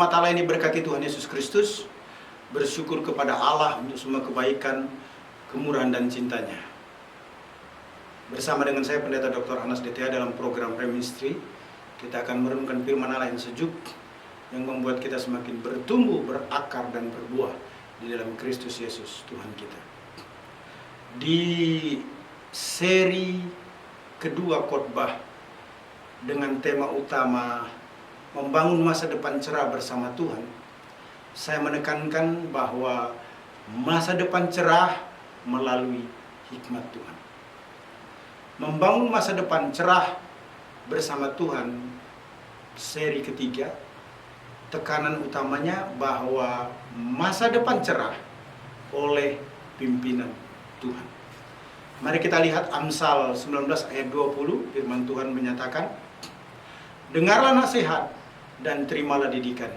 Umat Allah ini berkati Tuhan Yesus Kristus, bersyukur kepada Allah untuk semua kebaikan, kemurahan dan cintanya. Bersama dengan saya Pendeta Dr. Anas DTA dalam program Preministry, kita akan merenungkan firman Allah yang sejuk, yang membuat kita semakin bertumbuh, berakar dan berbuah di dalam Kristus Yesus Tuhan kita. Di seri kedua khotbah dengan tema utama membangun masa depan cerah bersama Tuhan, saya menekankan bahwa masa depan cerah melalui hikmat Tuhan. Membangun masa depan cerah bersama Tuhan, seri ketiga, tekanan utamanya bahwa masa depan cerah oleh pimpinan Tuhan. Mari kita lihat Amsal 19 ayat 20, firman Tuhan menyatakan, dengarlah nasihat dan terimalah didikan,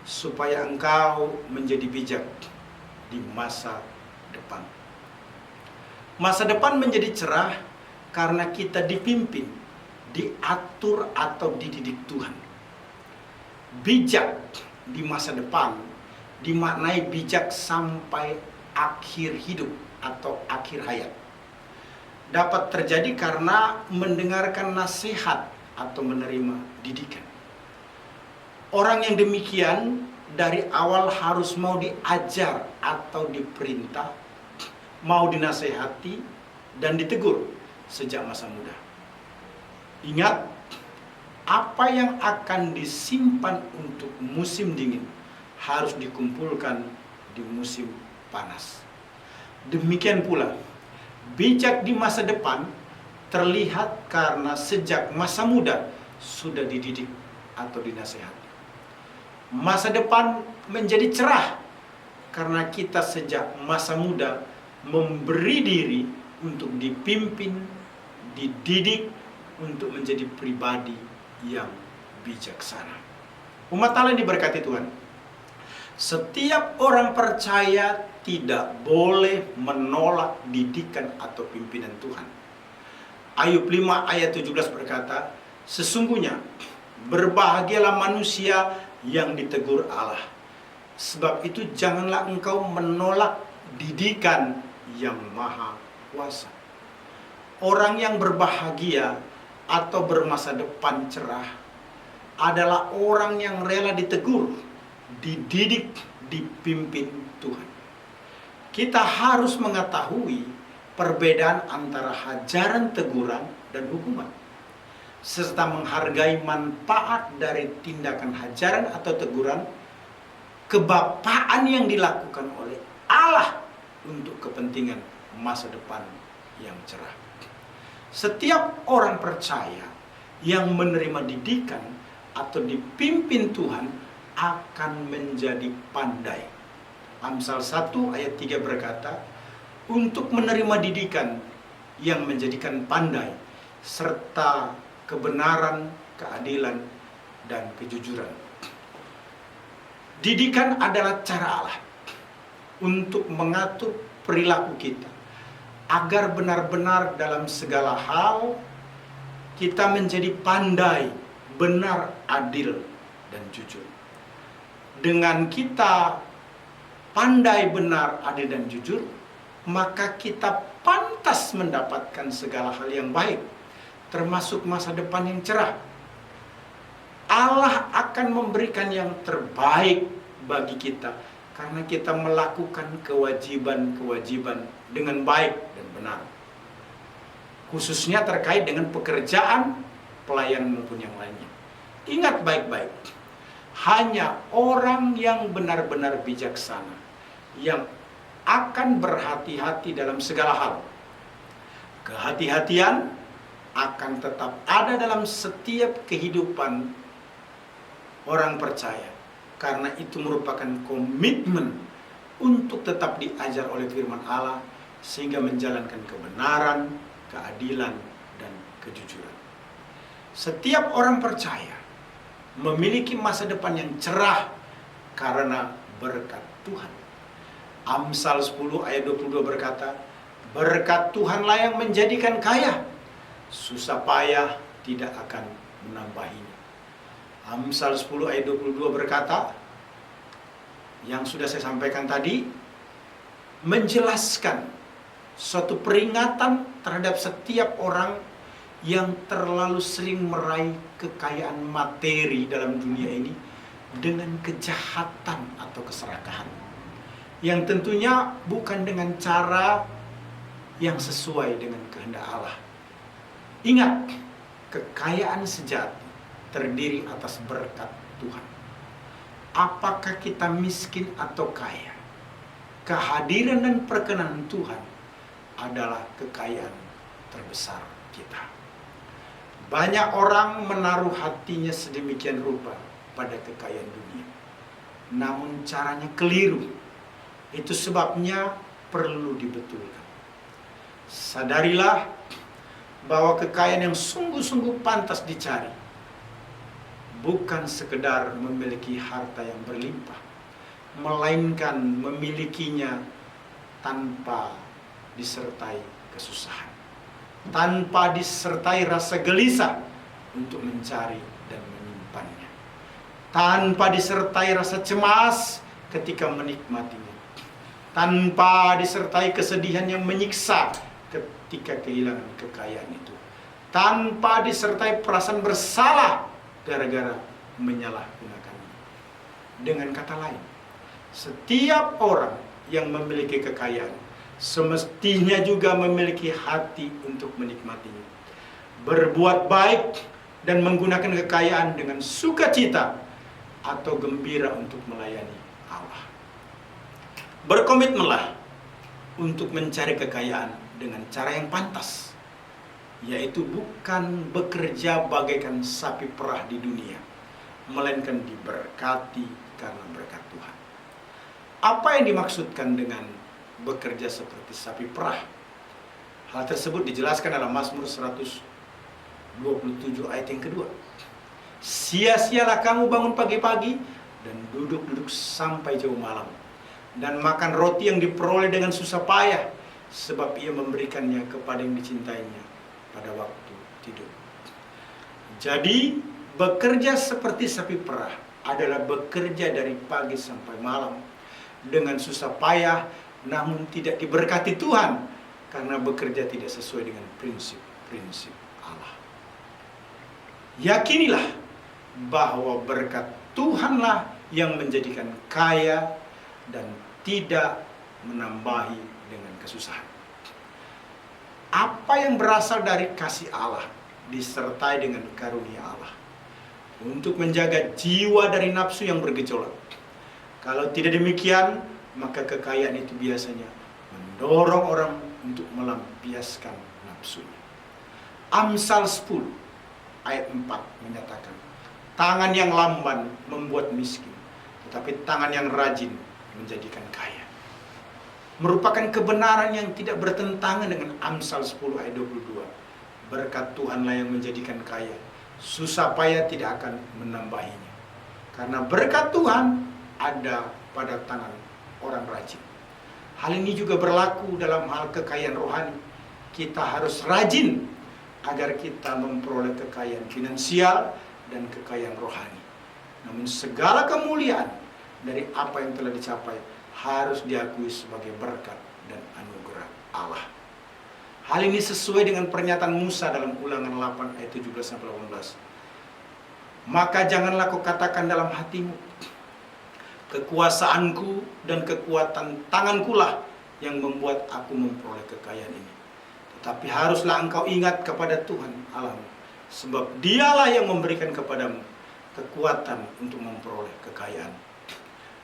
supaya engkau menjadi bijak di masa depan. Masa depan menjadi cerah karena kita dipimpin, diatur atau dididik Tuhan. Bijak di masa depan dimaknai bijak sampai akhir hidup atau akhir hayat. Dapat terjadi karena mendengarkan nasihat atau menerima didikan. Orang yang demikian dari awal harus mau diajar atau diperintah, mau dinasehati dan ditegur sejak masa muda. Ingat, apa yang akan disimpan untuk musim dingin harus dikumpulkan di musim panas. Demikian pula, bijak di masa depan terlihat karena sejak masa muda sudah dididik atau dinasehati. Masa depan menjadi cerah karena kita sejak masa muda memberi diri untuk dipimpin, dididik untuk menjadi pribadi yang bijaksana. Umat Allah yang diberkati Tuhan, setiap orang percaya tidak boleh menolak didikan atau pimpinan Tuhan. Ayub 5 ayat 17 berkata, sesungguhnya berbahagialah manusia yang ditegur Allah. Sebab itu janganlah engkau menolak didikan yang maha kuasa. Orang yang berbahagia atau bermasa depan cerah adalah orang yang rela ditegur, dididik, dipimpin Tuhan. Kita harus mengetahui perbedaan antara hajaran, teguran, dan hukuman, serta menghargai manfaat dari tindakan hajaran atau teguran, kebapaan yang dilakukan oleh Allah untuk kepentingan masa depan yang cerah. Setiap orang percaya yang menerima didikan atau dipimpin Tuhan akan menjadi pandai. Amsal 1 ayat 3 berkata, untuk menerima didikan yang menjadikan pandai, serta kebenaran, keadilan, dan kejujuran. Didikan adalah cara Allah untuk mengatur perilaku kita, agar benar-benar dalam segala hal kita menjadi pandai, benar, adil, dan jujur. Dengan kita pandai, benar, adil, dan jujur, maka kita pantas mendapatkan segala hal yang baik, termasuk masa depan yang cerah. Allah akan memberikan yang terbaik bagi kita karena kita melakukan kewajiban-kewajiban dengan baik dan benar. Khususnya terkait dengan pekerjaan, pelayanan maupun yang lainnya. Ingat baik-baik, hanya orang yang benar-benar bijaksana yang akan berhati-hati dalam segala hal. Kehati-hatian akan tetap ada dalam setiap kehidupan orang percaya, karena itu merupakan komitmen untuk tetap diajar oleh firman Allah sehingga menjalankan kebenaran, keadilan, dan kejujuran. Setiap orang percaya memiliki masa depan yang cerah karena berkat Tuhan. Amsal 10 ayat 22 berkata, berkat Tuhanlah yang menjadikan kaya, susah payah tidak akan menambahinya. Amsal 10 ayat 22 berkata, yang sudah saya sampaikan tadi, menjelaskan suatu peringatan terhadap setiap orang yang terlalu sering meraih kekayaan materi dalam dunia ini dengan kejahatan atau keserakahan, yang tentunya bukan dengan cara yang sesuai dengan kehendak Allah. Ingat, kekayaan sejati terdiri atas berkat Tuhan. Apakah kita miskin atau kaya, kehadiran dan perkenan Tuhan adalah kekayaan terbesar kita. Banyak orang menaruh hatinya sedemikian rupa pada kekayaan dunia, namun caranya keliru. Itu sebabnya perlu dibetulkan. Sadarilah bahwa kekayaan yang sungguh-sungguh pantas dicari bukan sekedar memiliki harta yang berlimpah, melainkan memilikinya tanpa disertai kesusahan, tanpa disertai rasa gelisah untuk mencari dan menyimpannya, tanpa disertai rasa cemas ketika menikmatinya, tanpa disertai kesedihan yang menyiksa ketika kehilangan kekayaan itu, tanpa disertai perasaan bersalah gara-gara menyalahgunakannya. Dengan kata lain, setiap orang yang memiliki kekayaan semestinya juga memiliki hati untuk menikmatinya, berbuat baik dan menggunakan kekayaan dengan sukacita atau gembira untuk melayani Allah. Berkomitmenlah untuk mencari kekayaan dengan cara yang pantas, yaitu bukan bekerja bagaikan sapi perah di dunia, melainkan diberkati karena berkat Tuhan. Apa yang dimaksudkan dengan bekerja seperti sapi perah? Hal tersebut dijelaskan dalam Mazmur 127 ayat yang kedua. Sia-sialah kamu bangun pagi-pagi dan duduk-duduk sampai jauh malam, dan makan roti yang diperoleh dengan susah payah, sebab ia memberikannya kepada yang dicintainya pada waktu tidur. Jadi, bekerja seperti sapi perah adalah bekerja dari pagi sampai malam dengan susah payah, namun tidak diberkati Tuhan karena bekerja tidak sesuai dengan prinsip-prinsip Allah. Yakinilah bahwa berkat Tuhanlah yang menjadikan kaya dan tidak menambahi dengan kesusahan. Apa yang berasal dari kasih Allah disertai dengan karunia Allah untuk menjaga jiwa dari nafsu yang bergejolak. Kalau tidak demikian, maka kekayaan itu biasanya mendorong orang untuk melampiaskan nafsunya. Amsal 10 ayat 4 menyatakan, tangan yang lamban membuat miskin, tetapi tangan yang rajin menjadikan kaya. Merupakan kebenaran yang tidak bertentangan dengan Amsal 10 ayat 22. Berkat Tuhanlah yang menjadikan kaya, susah payah tidak akan menambahinya. Karena berkat Tuhan ada pada tangan orang rajin. Hal ini juga berlaku dalam hal kekayaan rohani. Kita harus rajin agar kita memperoleh kekayaan finansial dan kekayaan rohani. Namun segala kemuliaan dari apa yang telah dicapai harus diakui sebagai berkat dan anugerah Allah. Hal ini sesuai dengan pernyataan Musa dalam Ulangan 8 ayat 17-18. Maka janganlah kau katakan dalam hatimu, kekuasaanku dan kekuatan tanganku lah yang membuat aku memperoleh kekayaan ini. Tetapi haruslah engkau ingat kepada Tuhan Allahmu, sebab Dialah yang memberikan kepadamu kekuatan untuk memperoleh kekayaan,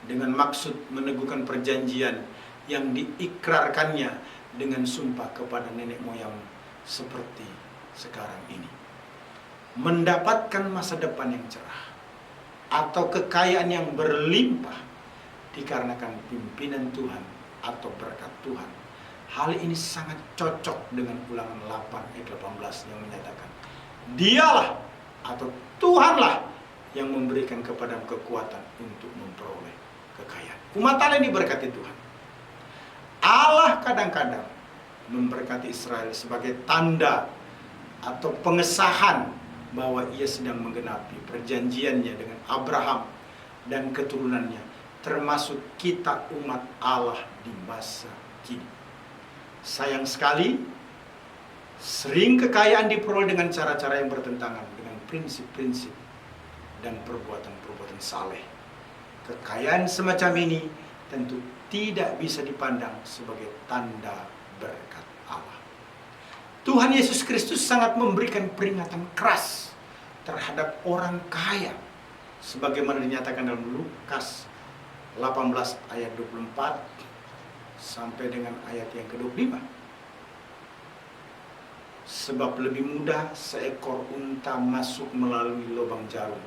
dengan maksud meneguhkan perjanjian yang diikrarkannya dengan sumpah kepada nenek moyang seperti sekarang ini. Mendapatkan masa depan yang cerah atau kekayaan yang berlimpah dikarenakan pimpinan Tuhan atau berkat Tuhan. Hal ini sangat cocok dengan Ulangan 8 ayat 18 yang menyatakan, Dialah atau Tuhanlah yang memberikan kepadamu kekuatan untuk memperoleh kekayaan. Umat Allah yang diberkati Tuhan. Allah kadang-kadang memberkati Israel sebagai tanda atau pengesahan bahwa ia sedang menggenapi perjanjiannya dengan Abraham dan keturunannya, termasuk kita umat Allah di masa kini. Sayang sekali, sering kekayaan diperoleh dengan cara-cara yang bertentangan dengan prinsip-prinsip dan perbuatan-perbuatan saleh. Kekayaan semacam ini tentu tidak bisa dipandang sebagai tanda berkat Allah. Tuhan Yesus Kristus sangat memberikan peringatan keras terhadap orang kaya, sebagaimana dinyatakan dalam Lukas 18 ayat 24 sampai dengan ayat yang ke-25. Sebab lebih mudah seekor unta masuk melalui lubang jarum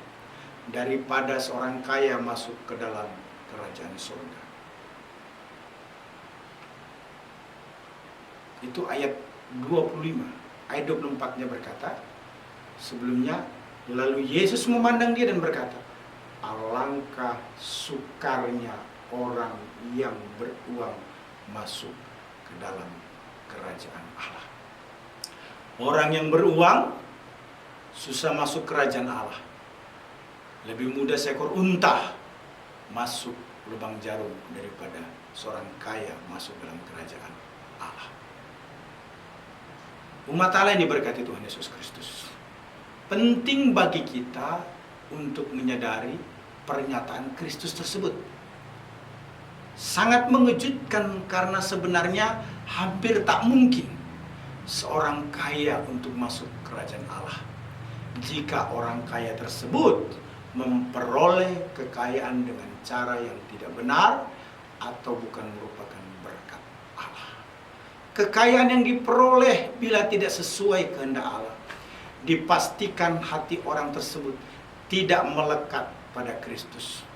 daripada seorang kaya masuk ke dalam kerajaan surga. Itu ayat 25. Ayat 24-nya berkata, sebelumnya, lalu Yesus memandang dia dan berkata, alangkah sukarnya orang yang beruang masuk ke dalam kerajaan Allah. Orang yang beruang susah masuk kerajaan Allah. Lebih mudah seekor unta masuk lubang jarum daripada seorang kaya masuk dalam kerajaan Allah. Umat Allah yang diberkati Tuhan Yesus Kristus, penting bagi kita untuk menyadari pernyataan Kristus tersebut. Sangat mengejutkan karena sebenarnya hampir tak mungkin seorang kaya untuk masuk kerajaan Allah. Jika orang kaya tersebut memperoleh kekayaan dengan cara yang tidak benar atau bukan merupakan berkat Allah. Kekayaan yang diperoleh bila tidak sesuai kehendak Allah, dipastikan hati orang tersebut tidak melekat pada Kristus.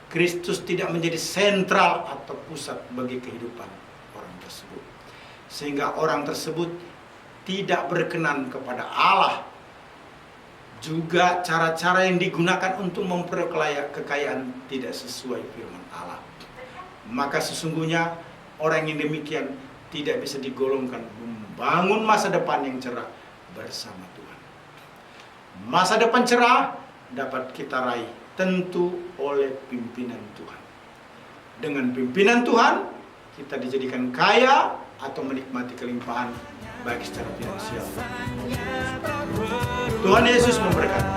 Kristus tidak menjadi sentral atau pusat bagi kehidupan orang tersebut, sehingga orang tersebut tidak berkenan kepada Allah. Juga cara-cara yang digunakan untuk memperoleh kekayaan tidak sesuai firman Allah. Maka sesungguhnya orang yang demikian tidak bisa digolongkan membangun masa depan yang cerah bersama Tuhan. Masa depan cerah dapat kita raih tentu oleh pimpinan Tuhan. Dengan pimpinan Tuhan, kita dijadikan kaya atau menikmati kelimpahan baik secara finansial. Tuhan Yesus memberkati.